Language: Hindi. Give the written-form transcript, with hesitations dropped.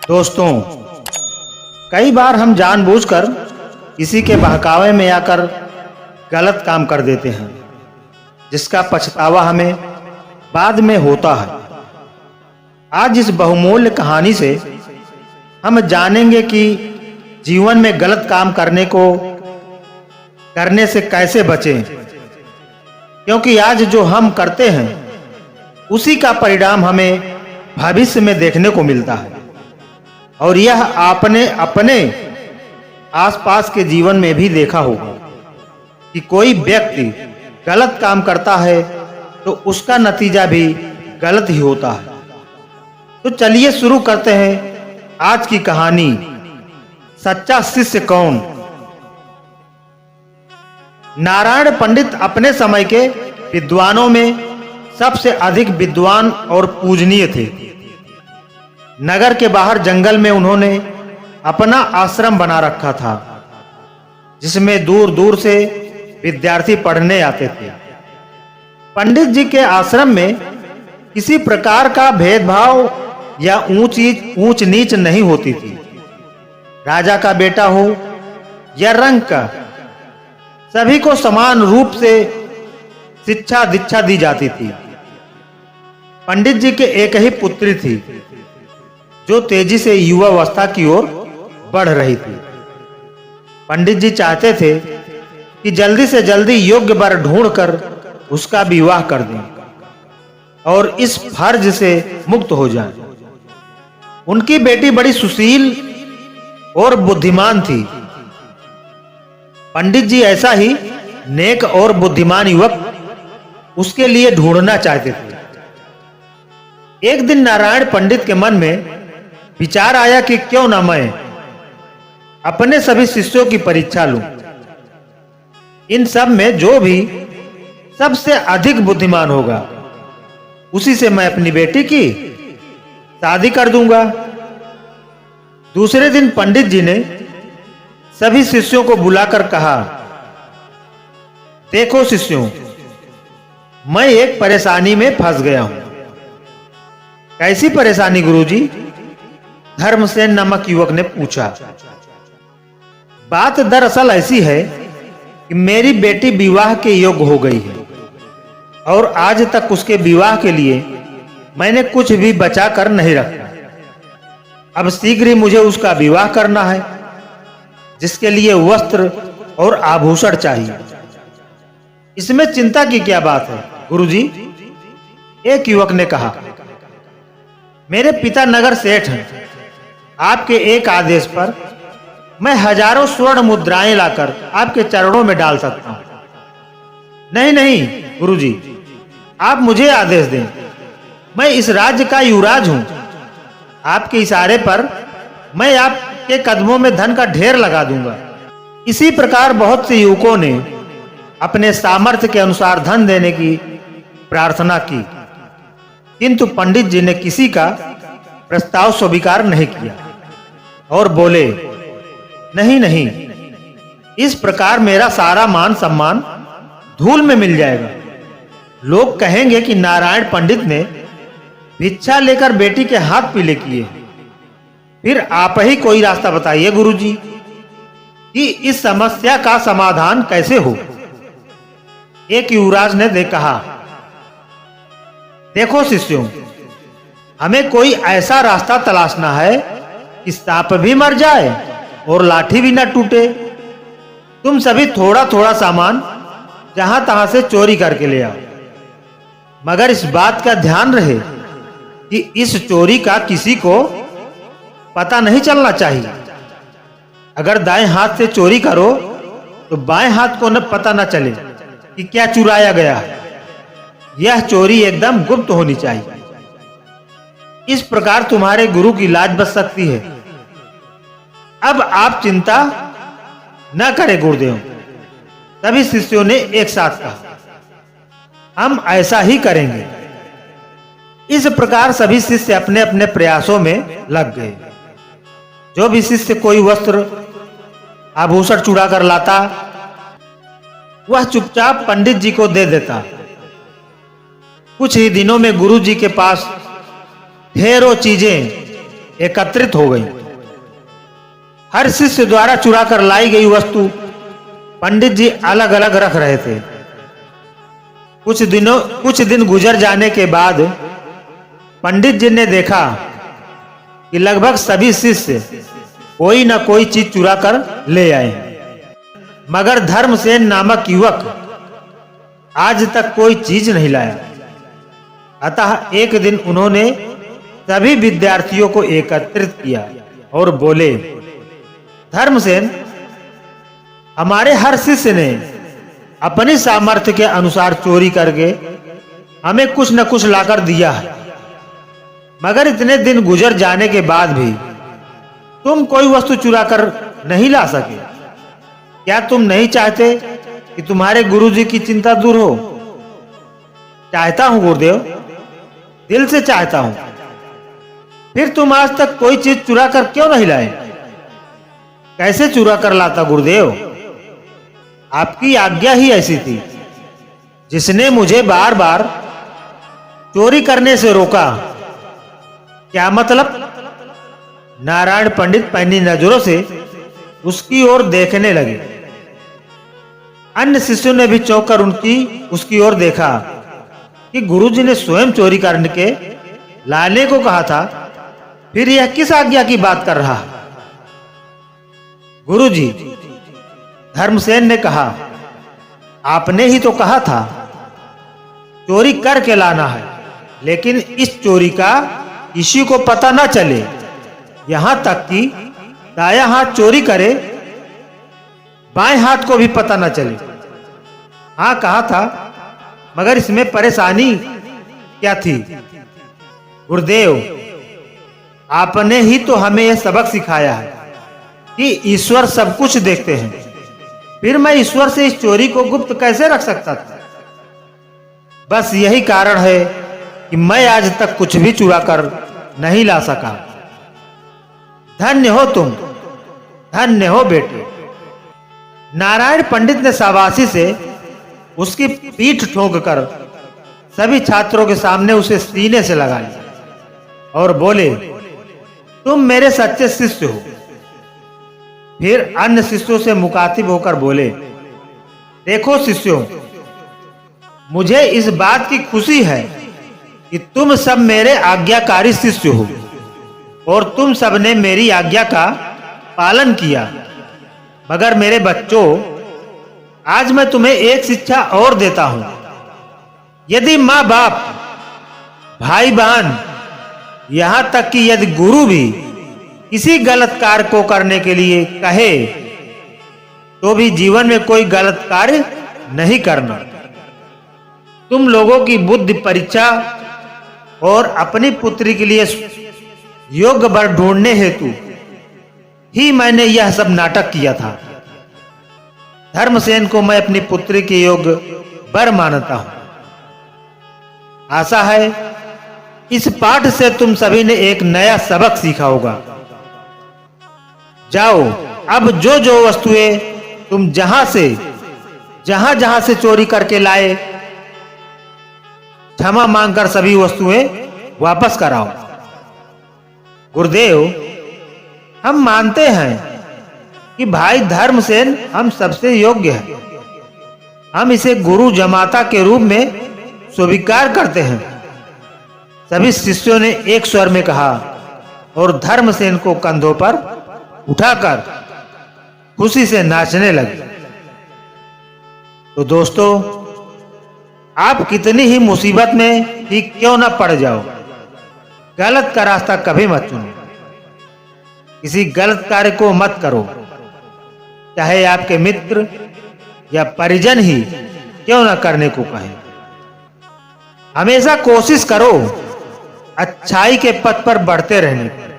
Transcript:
दोस्तों, कई बार हम जानबूझकर किसी के बहकावे में आकर गलत काम कर देते हैं, जिसका पछतावा हमें बाद में होता है। आज इस बहुमूल्य कहानी से हम जानेंगे कि जीवन में गलत काम करने से कैसे बचें, क्योंकि आज जो हम करते हैं उसी का परिणाम हमें भविष्य में देखने को मिलता है। और यह आपने अपने आसपास के जीवन में भी देखा होगा कि कोई व्यक्ति गलत काम करता है तो उसका नतीजा भी गलत ही होता है। तो चलिए शुरू करते हैं आज की कहानी, सच्चा शिष्य कौन। नारायण पंडित अपने समय के विद्वानों में सबसे अधिक विद्वान और पूजनीय थे। नगर के बाहर जंगल में उन्होंने अपना आश्रम बना रखा था, जिसमें दूर दूर से विद्यार्थी पढ़ने आते थे। पंडित जी के आश्रम में किसी प्रकार का भेदभाव या ऊंच नीच नहीं होती थी। राजा का बेटा हो या रंग का, सभी को समान रूप से शिक्षा दीक्षा दी जाती थी। पंडित जी के एक ही पुत्री थी, जो तेजी से युवावस्था की ओर बढ़ रही थी। पंडित जी चाहते थे कि जल्दी से जल्दी योग्य वर ढूंढकर उसका विवाह कर दें और इस फर्ज से मुक्त हो जाएं। उनकी बेटी बड़ी सुशील और बुद्धिमान थी। पंडित जी ऐसा ही नेक और बुद्धिमान युवक उसके लिए ढूंढना चाहते थे। एक दिन नारायण पंडित के मन में विचार आया कि क्यों ना मैं अपने सभी शिष्यों की परीक्षा लूं। इन सब में जो भी सबसे अधिक बुद्धिमान होगा, उसी से मैं अपनी बेटी की शादी कर दूंगा। दूसरे दिन पंडित जी ने सभी शिष्यों को बुलाकर कहा, देखो शिष्यों, मैं एक परेशानी में फंस गया हूं। कैसी परेशानी गुरुजी? धर्मसेन नामक युवक ने पूछा। बात दरअसल ऐसी है कि मेरी बेटी विवाह के योग्य हो गई है और आज तक उसके विवाह के लिए मैंने कुछ भी बचा कर नहीं रखा। अब शीघ्र ही मुझे उसका विवाह करना है, जिसके लिए वस्त्र और आभूषण चाहिए। इसमें चिंता की क्या बात है गुरुजी? एक युवक ने कहा, मेरे पिता नगर सेठ हैं। आपके एक आदेश पर मैं हजारों स्वर्ण मुद्राएं लाकर आपके चरणों में डाल सकता हूं। नहीं नहीं गुरुजी, आप मुझे आदेश दें। मैं इस राज्य का युवराज हूं। आपके इशारे पर मैं आपके कदमों में धन का ढेर लगा दूंगा। इसी प्रकार बहुत से युवकों ने अपने सामर्थ्य के अनुसार धन देने की प्रार्थना की, किंतु पंडित जी ने किसी का प्रस्ताव स्वीकार नहीं किया और बोले, नहीं नहीं, इस प्रकार मेरा सारा मान सम्मान धूल में मिल जाएगा। लोग कहेंगे कि नारायण पंडित ने भिक्षा लेकर बेटी के हाथ पीले किए। फिर आप ही कोई रास्ता बताइए गुरुजी कि इस समस्या का समाधान कैसे हो। एक युवराज ने कहा, देखो शिष्यों, हमें कोई ऐसा रास्ता तलाशना है कि सांप भी मर जाए और लाठी भी न टूटे। तुम सभी थोड़ा थोड़ा सामान जहां तहां से चोरी करके ले आओ, मगर इस बात का ध्यान रहे कि इस चोरी का किसी को पता नहीं चलना चाहिए। अगर दाएं हाथ से चोरी करो तो बाएं हाथ को न पता न चले कि क्या चुराया गया है। यह चोरी एकदम गुप्त होनी चाहिए। इस प्रकार तुम्हारे गुरु की लाज बच सकती है। अब आप चिंता न करें गुरुदेव। सभी शिष्यों ने एक साथ कहा, हम ऐसा ही करेंगे। इस प्रकार सभी शिष्य अपने अपने प्रयासों में लग गए। जो भी शिष्य कोई वस्त्र आभूषण चुरा कर लाता, वह चुपचाप पंडित जी को दे देता। कुछ ही दिनों में गुरु जी के पास ढेरों चीजें एकत्रित हो गई। हर शिष्य द्वारा चुरा कर लाई गई वस्तु पंडित जी अलग अलग रख रहे थे। कुछ दिन गुजर जाने के बाद पंडित जी ने देखा कि लगभग सभी शिष्य कोई न कोई चीज चुरा कर ले आए, मगर धर्मसेन नामक युवक आज तक कोई चीज नहीं लाया। अतः एक दिन उन्होंने सभी विद्यार्थियों को एकत्रित किया और बोले, धर्मसेन, हमारे हर शिष्य ने अपनी सामर्थ्य के अनुसार चोरी करके हमें कुछ न कुछ लाकर दिया है, मगर इतने दिन गुजर जाने के बाद भी तुम कोई वस्तु चुरा कर नहीं ला सके। क्या तुम नहीं चाहते कि तुम्हारे गुरुजी की चिंता दूर हो? चाहता हूं गुरुदेव, दिल से चाहता हूं। फिर तुम आज तक कोई चीज चुरा कर क्यों नहीं लाए? कैसे चुरा कर लाता गुरुदेव? आपकी आज्ञा ही ऐसी थी जिसने मुझे बार बार चोरी करने से रोका। क्या मतलब? नारायण पंडित पैनी नजरों से उसकी ओर देखने लगे। अन्य शिष्यों ने भी चौंक कर उसकी ओर देखा कि गुरुजी ने स्वयं चोरी करने के लाने को कहा था, फिर यह किस आज्ञा की बात कर रहा? गुरुजी, धर्मसेन ने कहा, आपने ही तो कहा था चोरी करके लाना है, लेकिन इस चोरी का किसी को पता ना चले, यहां तक कि दायां हाथ चोरी करे बाएं हाथ को भी पता ना चले। हाँ कहा था, मगर इसमें परेशानी क्या थी? गुरुदेव, आपने ही तो हमें यह सबक सिखाया है कि ईश्वर सब कुछ देखते हैं, फिर मैं ईश्वर से इस चोरी को गुप्त कैसे रख सकता था? बस यही कारण है कि मैं आज तक कुछ भी चुरा कर नहीं ला सका। धन्य हो तुम, धन्य हो बेटे। नारायण पंडित ने शाबाशी से उसकी पीठ ठोक कर सभी छात्रों के सामने उसे सीने से लगा लिया और बोले, तुम मेरे सच्चे शिष्य हो। फिर अन्य शिष्यों से मुखातिब होकर बोले, देखो शिष्यों, मुझे इस बात की खुशी है कि तुम सब मेरे आज्ञाकारी शिष्य हो और तुम सब ने मेरी आज्ञा का पालन किया। मगर मेरे बच्चों, आज मैं तुम्हें एक शिक्षा और देता हूं। यदि माँ बाप, भाई बहन, यहां तक कि यदि गुरु भी किसी गलत कार्य को करने के लिए कहे, तो भी जीवन में कोई गलत कार्य नहीं करना। तुम लोगों की बुद्धि परीक्षा और अपनी पुत्री के लिए योग्य वर ढूंढने हेतु ही मैंने यह सब नाटक किया था। धर्मसेन को मैं अपनी पुत्री के योग्य वर मानता हूं। आशा है इस पाठ से तुम सभी ने एक नया सबक सीखा होगा। जाओ, अब जो जो वस्तुएं तुम जहां से चोरी करके लाए, क्षमा मांगकर सभी वस्तुएं वापस कराओ। गुरुदेव, हम मानते हैं कि भाई धर्मसेन हम सबसे योग्य है। हम इसे गुरु जमाता के रूप में स्वीकार करते हैं। सभी शिष्यों ने एक स्वर में कहा और धर्मसेन को कंधों पर उठाकर खुशी से नाचने लगे। तो दोस्तों, आप कितनी ही मुसीबत में ही क्यों ना पड़ जाओ, गलत का रास्ता कभी मत चुनो। किसी गलत कार्य को मत करो, चाहे आपके मित्र या परिजन ही क्यों ना करने को कहें। हमेशा कोशिश करो अच्छाई के पथ पर बढ़ते रहने की।